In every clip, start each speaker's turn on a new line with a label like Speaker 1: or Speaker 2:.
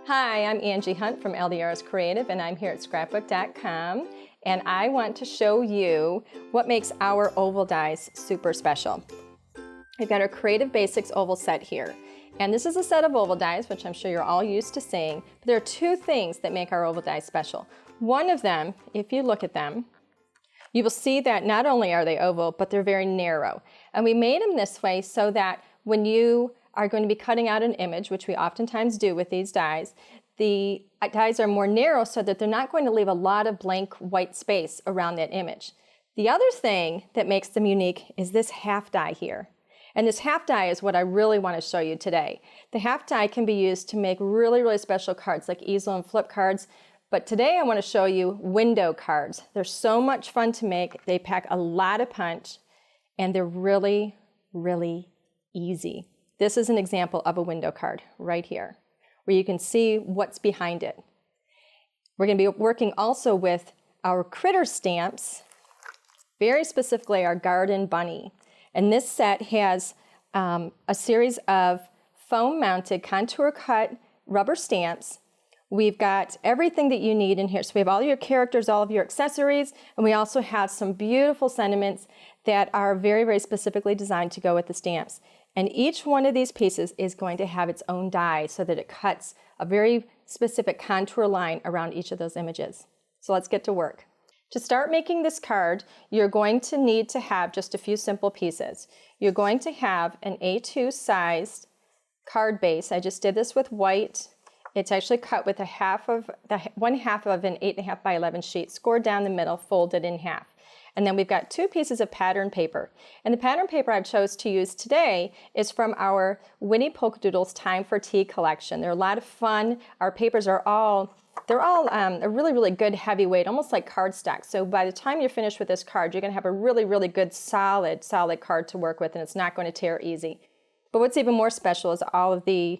Speaker 1: Hi, I'm Angie Hunt from LDRS Creative, and I'm here at Scrapbook.com, and I want to show you what makes our oval dies super special. We've got our Creative Basics oval set here, and this is a set of oval dies, which I'm sure you're all used to seeing, but there are two things that make our oval dies special. One of them, if you look at them, you will see that not only are they oval, but they're very narrow. And we made them this way so that when you are going to be cutting out an image, which we oftentimes do with these dies, the dies are more narrow so that they're not going to leave a lot of blank white space around that image. The other thing that makes them unique is this half die here. And this half die is what I really want to show you today. The half die can be used to make really, really special cards like easel and flip cards. But today I want to show you window cards. They're so much fun to make. They pack a lot of punch and they're really, really easy. This is an example of a window card right here, where you can see what's behind it. We're going to be working also with our critter stamps, very specifically our garden bunny. And this set has a series of foam-mounted contour cut rubber stamps. We've got everything that you need in here. So we have all your characters, all of your accessories, and we also have some beautiful sentiments that are very, very specifically designed to go with the stamps. And each one of these pieces is going to have its own die so that it cuts a very specific contour line around each of those images. So let's get to work. To start making this card, you're going to need to have just a few simple pieces. You're going to have an A2 sized card base. I just did this with white. It's actually cut with one half of an 8.5 by 11 sheet, scored down the middle, folded in half. And then we've got two pieces of pattern paper. And the pattern paper I chose to use today is from our Winnie Polka Doodles Time for Tea collection. They're a lot of fun. Our papers are all a really, really good heavyweight, almost like cardstock. So by the time you're finished with this card, you're going to have a really, really good solid card to work with, and it's not going to tear easy. But what's even more special is all of the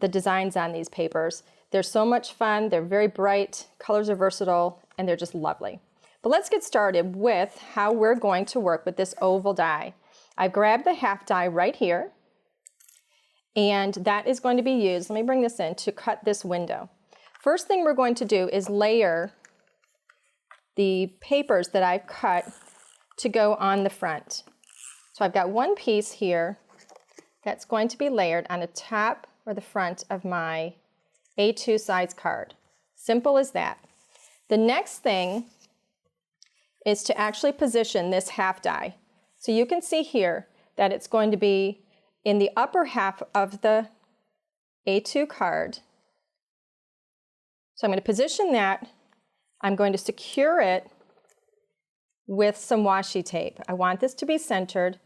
Speaker 1: designs on these papers. They're so much fun. They're very bright. Colors are versatile, and they're just lovely. But let's get started with how we're going to work with this oval die. I've grabbed the half die right here, and that is going to be used, let me bring this in, to cut this window. First thing we're going to do is layer the papers that I've cut to go on the front. So I've got one piece here that's going to be layered on the top or the front of my A2 size card. Simple as that. The next thing is to actually position this half die. So you can see here that it's going to be in the upper half of the A2 card. So I'm going to position that. I'm going to secure it with some washi tape. I want this to be centered.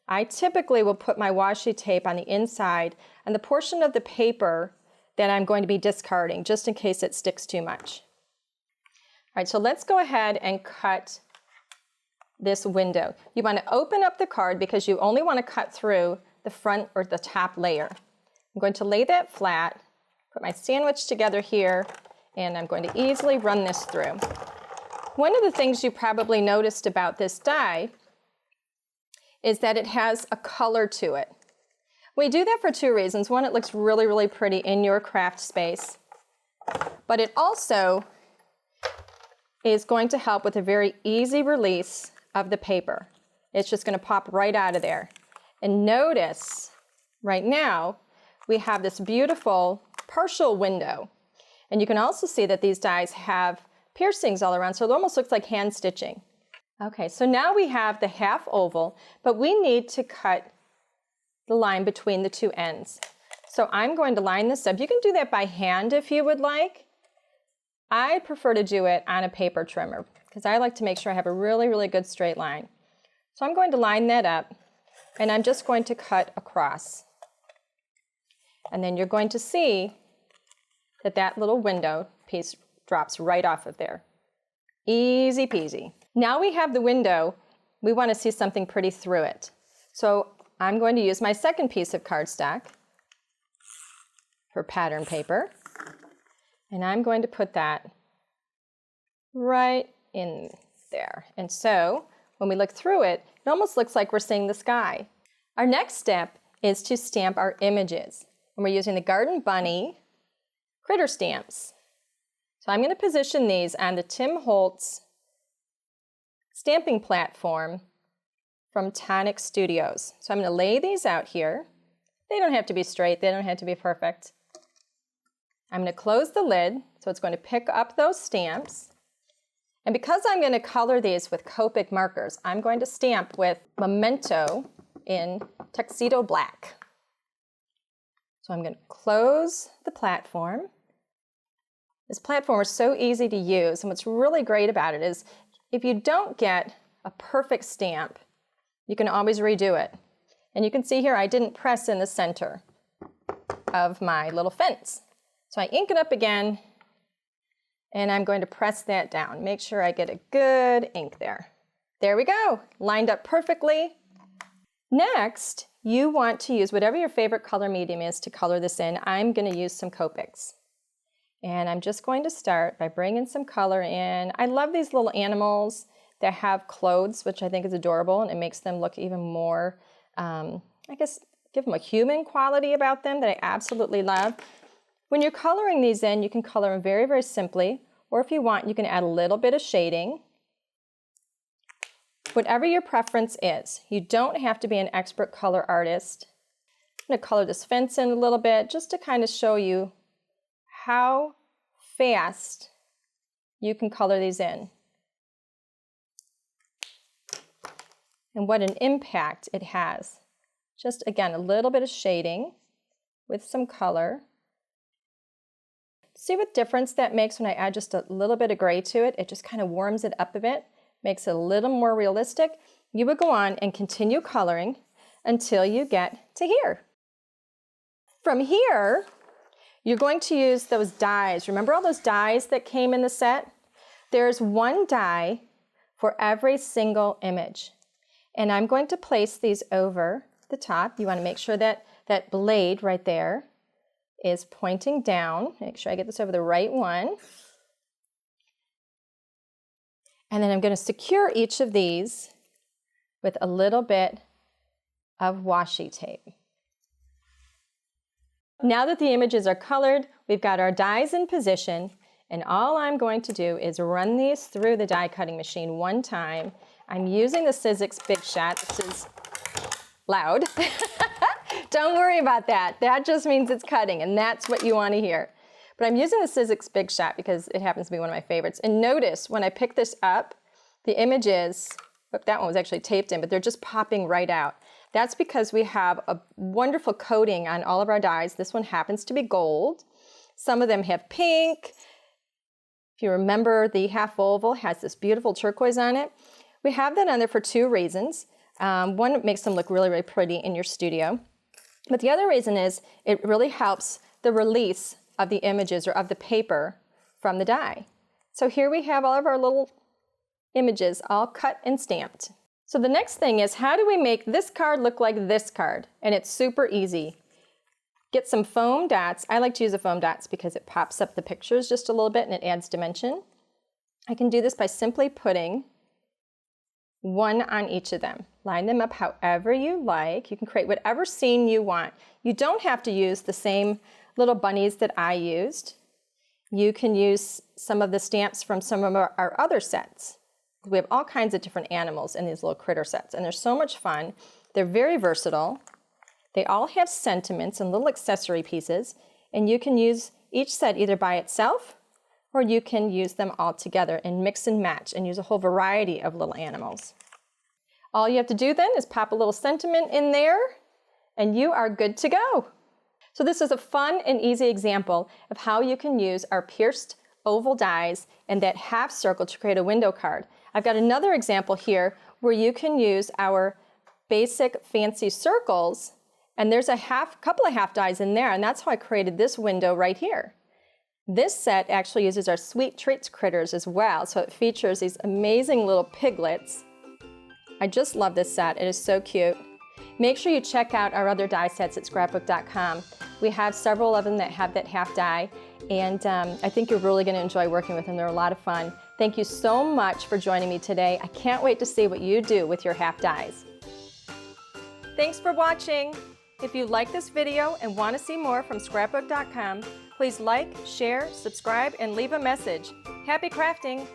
Speaker 1: I typically will put my washi tape on the inside and the portion of the paper that I'm going to be discarding, just in case it sticks too much. All right, so let's go ahead and cut this window. You want to open up the card because you only want to cut through the front or the top layer. I'm going to lay that flat, put my sandwich together here, and I'm going to easily run this through. One of the things you probably noticed about this die is that it has a color to it. We do that for two reasons. One, it looks really, really pretty in your craft space, but it also is going to help with a very easy release of the paper. It's just going to pop right out of there. And notice right now we have this beautiful partial window. And you can also see that these dies have piercings all around, so it almost looks like hand stitching. Okay, so now we have the half oval, but we need to cut the line between the two ends. So I'm going to line this up. You can do that by hand if you would like. I prefer to do it on a paper trimmer because I like to make sure I have a really, really good straight line. So I'm going to line that up, and I'm just going to cut across. And then you're going to see that that little window piece drops right off of there. Easy peasy. Now we have the window, we want to see something pretty through it. So I'm going to use my second piece of cardstock for pattern paper, and I'm going to put that right in there. And so when we look through it, it almost looks like we're seeing the sky. Our next step is to stamp our images. And we're using the Garden Bunny critter stamps. So I'm going to position these on the Tim Holtz stamping platform from Tonic Studios. So I'm going to lay these out here. They don't have to be straight, they don't have to be perfect. I'm going to close the lid so it's going to pick up those stamps. And because I'm going to color these with Copic markers, I'm going to stamp with Memento in Tuxedo Black. So I'm going to close the platform. This platform is so easy to use, and what's really great about it is if you don't get a perfect stamp, you can always redo it. And you can see here I didn't press in the center of my little fence. So I ink it up again, and I'm going to press that down. Make sure I get a good ink there. There we go, lined up perfectly. Next, you want to use whatever your favorite color medium is to color this in. I'm going to use some Copics. And I'm just going to start by bringing some color in. I love these little animals that have clothes, which I think is adorable, and it makes them look even more, I guess, give them a human quality about them that I absolutely love. When you're coloring these in, you can color them very, very simply, or if you want, you can add a little bit of shading. Whatever your preference is, you don't have to be an expert color artist. I'm going to color this fence in a little bit just to kind of show you how fast you can color these in and what an impact it has. Just again, a little bit of shading with some color. See what difference that makes when I add just a little bit of gray to it? It just kind of warms it up a bit, makes it a little more realistic. You would go on and continue coloring until you get to here. From here, you're going to use those dies. Remember all those dies that came in the set? There's one die for every single image. And I'm going to place these over the top. You want to make sure that that blade right there is pointing down. Make sure I get this over the right one. And then I'm going to secure each of these with a little bit of washi tape. Now that the images are colored, we've got our dies in position, and all I'm going to do is run these through the die cutting machine one time. I'm using the Sizzix Big Shot. This is loud. Don't worry about that. That just means it's cutting, and that's what you want to hear. But I'm using the Sizzix Big Shot because it happens to be one of my favorites. And notice when I pick this up, the images, that one was actually taped in, but they're just popping right out. That's because we have a wonderful coating on all of our dies. This one happens to be gold. Some of them have pink. If you remember, the half oval has this beautiful turquoise on it. We have that on there for two reasons. One, it makes them look really, really pretty in your studio. But the other reason is it really helps the release of the images or of the paper from the die. So here we have all of our little images all cut and stamped. So the next thing is, how do we make this card look like this card? And it's super easy. Get some foam dots. I like to use the foam dots because it pops up the pictures just a little bit and it adds dimension. I can do this by simply putting one on each of them. Line them up however you like. You can create whatever scene you want. You don't have to use the same little bunnies that I used. You can use some of the stamps from some of our other sets. We have all kinds of different animals in these little critter sets, and they're so much fun. They're very versatile. They all have sentiments and little accessory pieces, and you can use each set either by itself, or you can use them all together and mix and match and use a whole variety of little animals. All you have to do then is pop a little sentiment in there, and you are good to go. So this is a fun and easy example of how you can use our pierced oval dies and that half circle to create a window card. I've got another example here where you can use our basic fancy circles, and there's a couple of half dies in there, and that's how I created this window right here. This set actually uses our Sweet Treats critters as well, so it features these amazing little piglets. I just love this set. It is so cute. Make sure you check out our other die sets at Scrapbook.com. We have several of them that have that half die, and I think you're really going to enjoy working with them. They're a lot of fun. Thank you so much for joining me today. I can't wait to see what you do with your half dies. Thanks for watching. If you like this video and want to see more from Scrapbook.com, Please like, share, subscribe, and leave a message. Happy crafting!